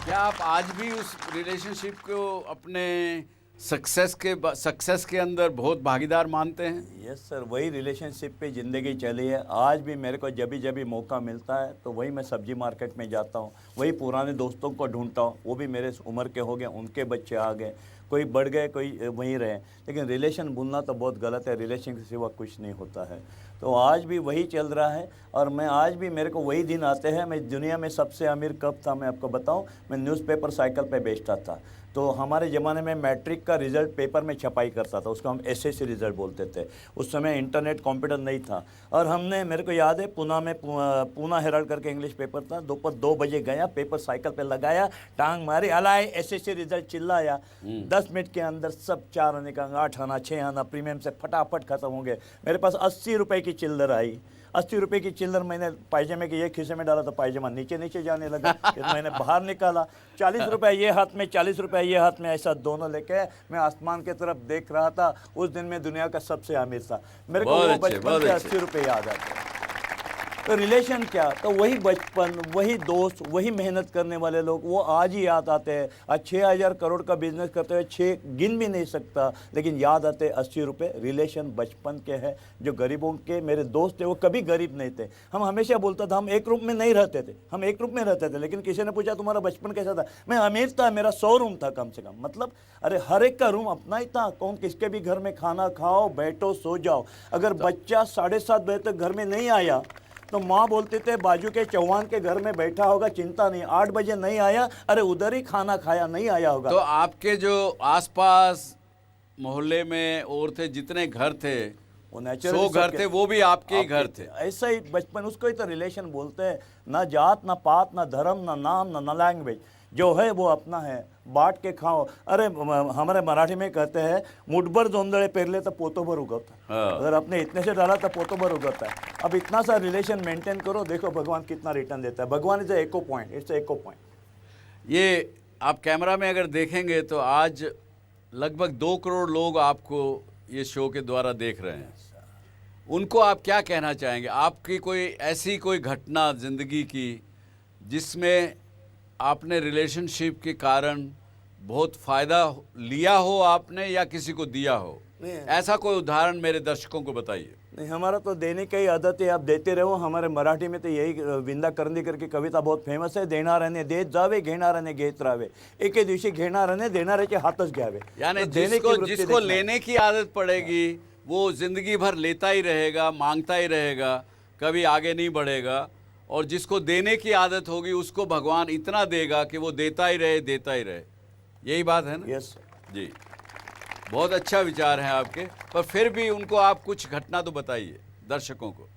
क्या आप आज भी उस रिलेशनशिप को अपने सक्सेस के अंदर बहुत भागीदार मानते हैं? यस सर, वही रिलेशनशिप पे ज़िंदगी चली है। आज भी मेरे को जब भी मौका मिलता है तो वही मैं सब्जी मार्केट में जाता हूँ, वही पुराने दोस्तों को ढूंढता हूँ। वो भी मेरे उम्र के हो गए, उनके बच्चे आ गए, कोई बढ़ गए, कोई वहीं रहे। लेकिन रिलेशन भूलना तो बहुत गलत है, रिलेशन के सिवा कुछ नहीं होता है। तो आज भी वही चल रहा है और मैं आज भी, मेरे को वही दिन आते हैं। मैं दुनिया में सबसे अमीर कब था मैं आपको बताऊं, मैं न्यूज़पेपर साइकिल पे बेचता था। तो हमारे ज़माने में मैट्रिक का रिज़ल्ट पेपर में छपाई करता था, उसको हम एसएससी रिज़ल्ट बोलते थे। उस समय इंटरनेट कंप्यूटर नहीं था और हमने, मेरे को याद है, पूना में पूना हेराल्ड करके इंग्लिश पेपर था। दोपहर 2 बजे गया, पेपर साइकिल पे लगाया, टांग मारी, अलाए एसएससी रिज़ल्ट चिल्लाया। 10 मिनट के अंदर सब 4 आने का 8 आना 6 आना प्रीमियम से फटाफट ख़त्म हो गए। मेरे पास 80 रुपये की चिल्लर आई। 80 रुपये की चिल्लर मैंने पायजामे के ये खिस्से में डाला तो पायजामा नीचे नीचे जाने लगा। फिर मैंने बाहर निकाला, 40 रुपये ये हाथ में, 40 रुपये ये हाथ में, ऐसा दोनों लेके मैं आसमान की तरफ देख रहा था। उस दिन मैं दुनिया का सबसे अमीर था। मेरे को वो बचपन के 80 रुपये याद आते हैं। तो रिलेशन क्या, तो वही बचपन, वही दोस्त, वही मेहनत करने वाले लोग, वो आज ही याद आते हैं। आज 6,000 करोड़ का बिजनेस करते हुए 6 गिन भी नहीं सकता, लेकिन याद आते 80 रुपये। रिलेशन बचपन के हैं। जो गरीबों के मेरे दोस्त थे वो कभी गरीब नहीं थे। हम हमेशा बोलता था, हम एक रूम में नहीं रहते थे, हम एक रूम में रहते थे। लेकिन किसी ने पूछा तुम्हारा बचपन कैसा था, मैं अमीर था, मेरा 100 रूम था कम से कम। मतलब अरे हर एक का रूम अपना ही था। कौन किसके भी घर में खाना खाओ, बैठो, सो जाओ। अगर बच्चा 7:30 बजे तक घर में नहीं आया तो माँ बोलते थे बाजू के चौहान के घर में बैठा होगा, चिंता नहीं। 8 बजे नहीं आया, अरे उधर ही खाना खाया, नहीं आया होगा। तो आपके जो आसपास मोहल्ले में और थे, जितने घर थे, वो 100 घर थे, वो भी आपके ही घर थे। ऐसा ही बचपन, उसको ही तो रिलेशन बोलते हैं। ना जात, ना पात, ना धर्म, ना नाम, ना लैंग्वेज, जो है वो अपना है। बांट के खाओ। अरे हमारे मराठी में कहते हैं, मुठभर जोंधळे पेरले तो पोतोभर उगवता। अगर आपने इतने से डाला तो पोतोभर उगवता है। अब इतना सा रिलेशन मेंटेन करो, देखो भगवान कितना रिटर्न देता है। भगवान is echo point, it's echo point. ये आप कैमरा में अगर देखेंगे तो आज लगभग 2 करोड़ लोग आपको ये शो के द्वारा देख रहे हैं। उनको आप क्या कहना चाहेंगे? आपकी कोई ऐसी कोई घटना ज़िंदगी की जिसमें आपने रिलेशनशिप के कारण बहुत फ़ायदा लिया हो आपने, या किसी को दिया हो? ऐसा कोई उदाहरण मेरे दर्शकों को बताइए। नहीं, हमारा तो देने की ही आदत है, आप देते रहो। हमारे मराठी में तो यही विंदा करंदीकर की कविता बहुत फेमस है, देणाऱ्याने देत जावे, घेणाऱ्याने घेत राहावे, एके दिवशी घेणाऱ्याने देणाऱ्याचे हातच घ्यावे। यानी तो जिसको लेने की आदत पड़ेगी वो जिंदगी भर लेता ही रहेगा, मांगता ही रहेगा, कभी आगे नहीं बढ़ेगा। और जिसको देने की आदत होगी उसको भगवान इतना देगा कि वो देता ही रहे, देता ही रहे। यही बात है ना? यस जी, बहुत अच्छा विचार है आपके। पर फिर भी उनको आप कुछ घटना तो बताइए दर्शकों को।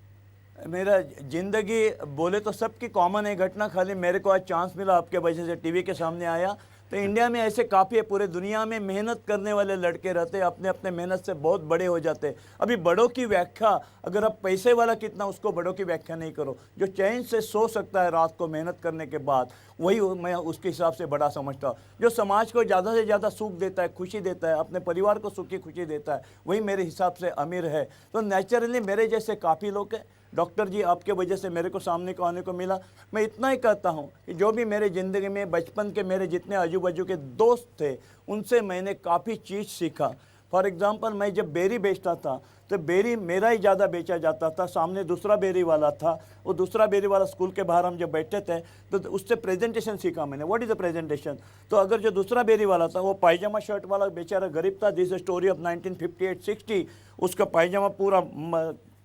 मेरा जिंदगी बोले तो सबकी कॉमन है घटना, खाली मेरे को आज चांस मिला आपके वजह से टीवी के सामने आया। तो इंडिया में ऐसे काफ़ी है, पूरे दुनिया में मेहनत करने वाले लड़के रहते हैं, अपने अपने मेहनत से बहुत बड़े हो जाते हैं। अभी बड़ों की व्याख्या, अगर आप पैसे वाला कितना, उसको बड़ों की व्याख्या नहीं करो। जो चैन से सो सकता है रात को मेहनत करने के बाद, वही मैं उसके हिसाब से बड़ा समझता हूँ। जो समाज को ज़्यादा से ज़्यादा सुख देता है, खुशी देता है, अपने परिवार को सुखी खुशी देता है, वही मेरे हिसाब से अमीर है। तो नेचुरली मेरे जैसे काफ़ी लोग हैं। डॉक्टर जी, आपके वजह से मेरे को सामने को आने को मिला। मैं इतना ही कहता हूँ कि जो भी मेरे ज़िंदगी में बचपन के मेरे जितने आजू बाजू के दोस्त थे, उनसे मैंने काफ़ी चीज़ सीखा। फॉर एग्ज़ाम्पल, मैं जब बेरी बेचता था तो बेरी मेरा ही ज़्यादा बेचा जाता था। सामने दूसरा बेरी वाला था, वो दूसरा बेरी वाला, स्कूल के बाहर हम जब बैठे थे तो उससे प्रेजेंटेशन सीखा मैंने। What is the presentation. तो अगर जो दूसरा बेरी वाला था वो पायजामा शर्ट वाला बेचारा गरीब था, दिस स्टोरी ऑफ 1958-60, उसका पायजामा पूरा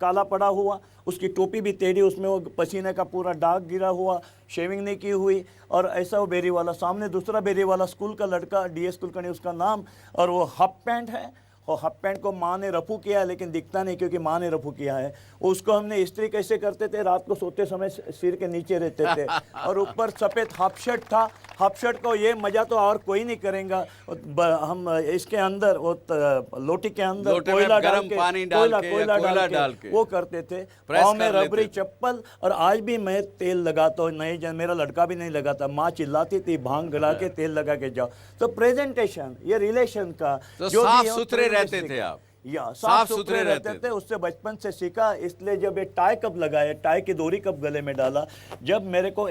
काला पड़ा हुआ, उसकी टोपी भी टेढ़ी, उसमें वो पसीने का पूरा दाग गिरा हुआ, शेविंग नहीं की हुई, और ऐसा वो बेरी वाला। सामने दूसरा बेरी वाला स्कूल का लड़का, डीएस कुलकर्णी उसका नाम, और वो हाफ पैंट है, और हाफ पैंट को माँ ने रफू किया है, लेकिन दिखता नहीं क्योंकि माँ ने रफू किया है। उसको हमने इस्त्री कैसे करते थे, रात को सोते समय सिर के नीचे रहते थे, और ऊपर सफ़ेद हाफ शर्ट था। हाफ शर्ट को ये मज़ा तो और कोई नहीं करेगा। हम इसके अंदर वो लोटी के अंदर कोयला डाल के, कोयला डाल के वो करते थे। पाँव में रबरी चप्पल, और आज भी मैं तेल लगाता हूँ। नहीं, मेरा लड़का भी नहीं लगाता। माँ चिल्लाती थी, भांग गला के तेल लगा के जाओ। तो प्रेजेंटेशन, ये रिलेशन का, तो जो साफ सुथरे रहते थे आप। या साफ साफ सुथरे सुथरे रहते रहते थे, उससे बचपन से सीखा। इसलिए जब ये टाई कब लगाए, टाई की डोरी कब गले में डाला, जब मेरे को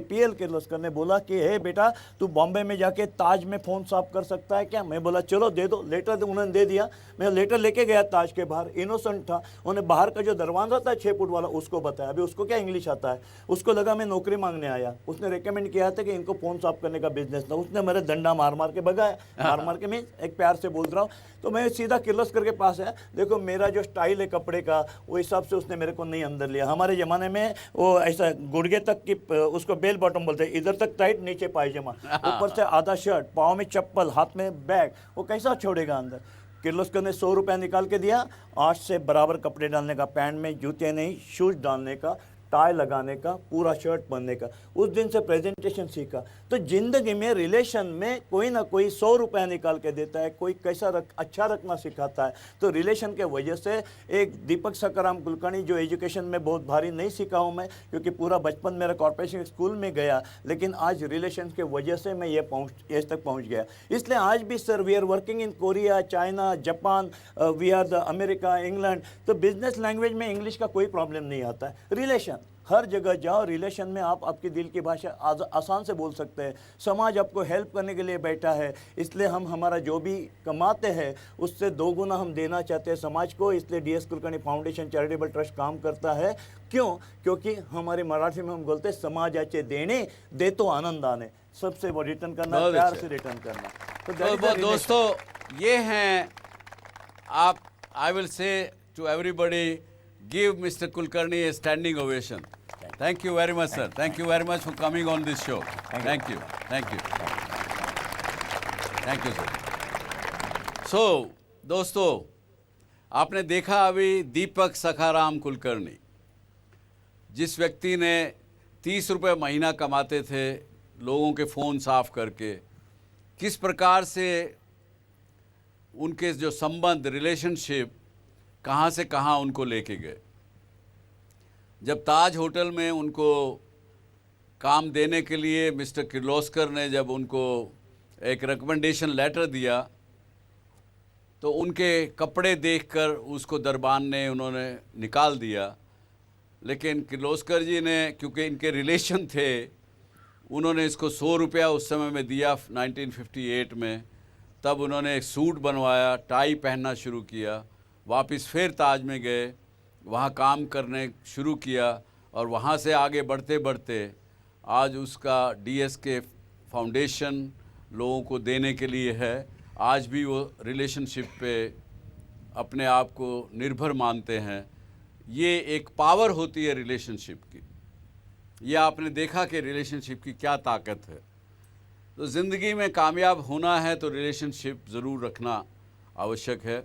पीएल किर्लोस्कर ने बोला कि हे बेटा तू बॉम्बे में जाके ताज में फ़ोन साफ कर सकता है क्या, मैं बोला चलो दे दो। लेटर उन्होंने दे दिया, मैं लेटर लेके गया ताज के बाहर, इनोसेंट था। उन्हें बाहर का जो दरवाजा था 6 फुट वाला उसको बताया, अभी उसको क्या इंग्लिश आता है, उसको लगा मैं नौकरी मांगने आया। उसने रिकमेंड किया था कि इनको फ़ोन साफ करने का बिजनेस था। उसने मेरे डंडा मार मार के भगाया, मार के, मैं एक प्यार से बोल रहा हूँ। तो मैं सीधा किर्लोस्कर के पास है, देखो मेरा जो स्टाइल है कपड़े का वो हिसाब से उसने मेरे को नहीं अंदर लिया। हमारे ज़माने में वो ऐसा गुड़गे तक की, उसको बेल बॉटम बोलते हैं, इधर तक टाइट नीचे पायजामा, ऊपर से आधा शर्ट, पाँव में चप्पल, हाथ में बैग, वो कैसा छोड़ेगा अंदर। किर्लोस्कर ने 100 रुपया निकाल के दिया, 8 से बराबर कपड़े डालने का, पैंट में जूते नहीं, शूज डालने का, टाई लगाने का, पूरा शर्ट पहनने का। उस दिन से प्रेजेंटेशन सीखा। तो जिंदगी में रिलेशन में कोई ना कोई 100 रुपया निकाल के देता है, कोई कैसा अच्छा रखना सिखाता है। तो रिलेशन के वजह से एक दीपक सखाराम कुलकर्णी, जो एजुकेशन में बहुत भारी नहीं सीखा हूँ मैं, क्योंकि पूरा बचपन मेरा कॉर्पोरेशन स्कूल में गया, लेकिन आज रिलेशन के वजह से मैं ये तक पहुँच गया। इसलिए आज भी sir we are working in Korea, China, Japan, we are the America, England. तो बिजनेस लैंग्वेज में इंग्लिश का कोई प्रॉब्लम नहीं आता है। रिलेशन हर जगह जाओ, रिलेशन में आप आपकी दिल की भाषा आसान से बोल सकते हैं। समाज आपको हेल्प करने के लिए बैठा है, इसलिए हम हमारा जो भी कमाते हैं उससे 2 गुना हम देना चाहते हैं समाज को। इसलिए DS Kulkarni foundation charitable trust काम करता है। क्यों? क्योंकि हमारे मराठी में हम बोलते हैं समाजाचे देणे दे तो आनंद आने। सबसे वो रिटर्न करना, प्यार से रिटर्न करना। तो दोस्तों ये हैं आप, I will say to everybody, give Mr. Kulkarni a standing ovation. Thank you very much, sir. Thank you very much for coming on this show. Thank you. Thank you. Thank you, sir. So, दोस्तों आपने देखा अभी दीपक सखाराम कुलकर्णी, जिस व्यक्ति ने 30 रुपये महीना कमाते थे लोगों के फ़ोन साफ करके, किस प्रकार से उनके जो संबंध, रिलेशनशिप कहाँ से कहाँ उनको लेके गए। जब ताज होटल में उनको काम देने के लिए मिस्टर किर्लोस्कर ने जब उनको एक रिकमेंडेशन लेटर दिया, तो उनके कपड़े देखकर उसको दरबान ने उन्होंने निकाल दिया। लेकिन किर्लोस्कर जी ने, क्योंकि इनके रिलेशन थे, उन्होंने इसको 100 रुपया उस समय में दिया 1958 में। तब उन्होंने एक सूट बनवाया, टाई पहनना शुरू किया, वापस फिर ताज में गए, वहाँ काम करने शुरू किया, और वहाँ से आगे बढ़ते बढ़ते आज उसका DSK फाउंडेशन लोगों को देने के लिए है। आज भी वो रिलेशनशिप पे अपने आप को निर्भर मानते हैं। ये एक पावर होती है रिलेशनशिप की। ये आपने देखा कि रिलेशनशिप की क्या ताकत है। तो ज़िंदगी में कामयाब होना है तो रिलेशनशिप ज़रूर रखना आवश्यक है।